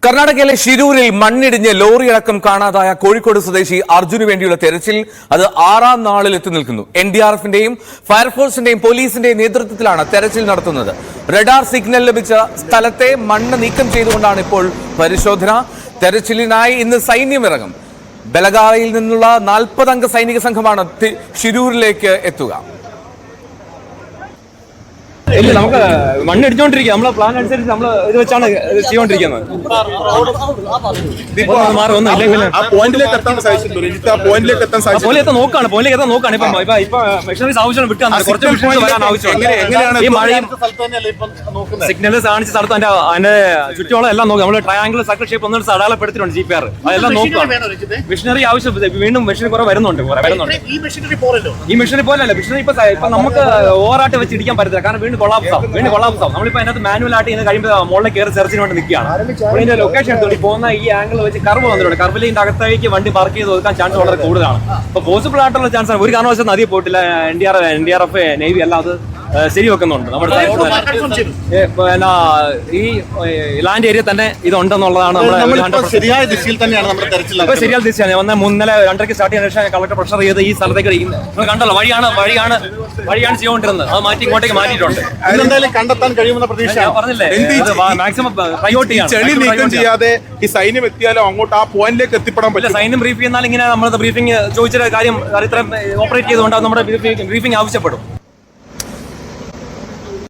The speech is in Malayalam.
കർണാടകയിലെ ഷിരൂരിൽ മണ്ണിടിഞ്ഞ് ലോറിയടക്കം കാണാതായ കോഴിക്കോട് സ്വദേശി അർജുന് വേണ്ടിയുള്ള തെരച്ചിൽ അത് 6ാം നാളിൽ എത്തി നിൽക്കുന്നു. NDRFന്റെയും ഫയർഫോഴ്സിന്റെയും പോലീസിന്റെയും നേതൃത്വത്തിലാണ് തെരച്ചിൽ നടത്തുന്നത്. റഡാർ സിഗ്നൽ ലഭിച്ച സ്ഥലത്തെ മണ്ണ് നീക്കം ചെയ്തുകൊണ്ടാണ് ഇപ്പോൾ പരിശോധന. തെരച്ചിലിനായി ഇന്ന് സൈന്യം ഇറങ്ങും. ബലഗാറയിൽ നിന്നുള്ള 40 അംഗ സൈനിക സംഘമാണ് ഷിരൂരിലേക്ക് എത്തുക. നമുക്ക് മണ്ണിടിച്ചോണ്ടിരിക്കുക. നമ്മളെ പ്ലാൻ അനുസരിച്ച് നമ്മൾ ഇത് വെച്ചാണ് ചെയ്തോണ്ടിരിക്കുന്നത്. പോയിന്റിലേക്ക് എത്താൻ നോക്കാണ്. ഇപ്പൊ മെഷീനറീസ് ആവശ്യമാണ് വിട്ടാണ്. കുറച്ച് മെഷീനറീസ് വരാൻ ആവശ്യമാണ്. ഈ മഴയും സിഗ്നൽസ് കാണിച്ച് സ്ഥലത്ത് അതിന്റെ ചുറ്റോളം എല്ലാം നോക്കാം. നമ്മൾ ട്രയാംഗിൾ സർക്കിൾ ഷേപ്പ് ഒന്നും അടയാളപ്പെടുത്തിയിട്ടുണ്ട് GPR. അതെല്ലാം നോക്കാം. മെഷീനറി ആവശ്യം വീണ്ടും മെഷീനറി കുറെ വരുന്നുണ്ട്. ഈ മെഷീനറി പോലല്ല. മെഷീനറി ഇപ്പൊ നമുക്ക് ഓവറായിട്ട് വെച്ച് ഇടിക്കാൻ പറ്റത്തില്ല. കാരണം വീണ്ടും കൊളാപ്സ് ആവും. നമ്മളിപ്പോ അതിനകത്ത് മാനുവൽ ആയിട്ട് ഇന്ന് കഴിയുമ്പോൾ മുകളിൽ കയറി സെർച്ചിന് വേണ്ടി നിൽക്കുകയാണ്. ഇതിന്റെ ലൊക്കേഷൻ എടുത്തോണ്ട് പോകുന്ന ഈ ആംഗിൾ വെച്ച് കർവ് വന്നിട്ടുണ്ട്. കർവിൽ ഇതിന്റെ അകത്തേക്ക് വണ്ടി പാർക്ക് ചെയ്ത് ഒതുക്കാൻ ചാൻസ് വളരെ കൂടുതലാണ്. അപ്പൊ പോസിബിൾ ആയിട്ടുള്ള ചാൻസ് ആണ്. ഒരു കാരണവശാലും നദിയിൽ പോയിട്ടില്ല. NDRF നേവി എല്ലാം അത് ശരി വെക്കുന്നുണ്ട്. നമ്മുടെ ഈ ലാൻഡ് ഏരിയ തന്നെ ഇതുണ്ടെന്നുള്ളതാണ് ശരിയായ ദിശയിൽ തന്നെയാണ് നമ്മുടെ തെരച്ചിൽ. ഇപ്പൊ ശരിയായ ദിശയാണ്. ഇന്നലെ 2:30 സ്റ്റാർട്ട് ചെയ്യുന്ന ശേഷം കളക്ടർ പ്രഷർ ചെയ്ത് ഈ സ്ഥലത്തേക്ക് കണ്ടല്ലോ. വഴിയാണ് ചെയ്തുകൊണ്ടിരുന്നത്. അത് മാറ്റി ഇങ്ങോട്ടേക്ക് മാറ്റിയിട്ടുണ്ട്. എന്തായാലും കണ്ടെത്താൻ കഴിയുമെന്ന പ്രതീക്ഷ പറഞ്ഞില്ലേ. മാക്സിമം ചെളി നീക്കം ചെയ്യാതെ ഈ സൈന്യം എത്തിയാലോ അങ്ങോട്ട് ആ പോയിന്റിലേക്ക് എത്തിപ്പെടാൻ പറ്റില്ല. സൈന്യം ബ്രീഫ് ചെയ്യുന്നാൽ ഇങ്ങനെ നമ്മൾ ബ്രീഫിംഗ് ചോദിച്ച കാര്യം ഇത്രയും ഓപ്പറേറ്റ് ചെയ്തുകൊണ്ട് നമ്മുടെ ബ്രീഫിംഗ് ആവശ്യപ്പെടും.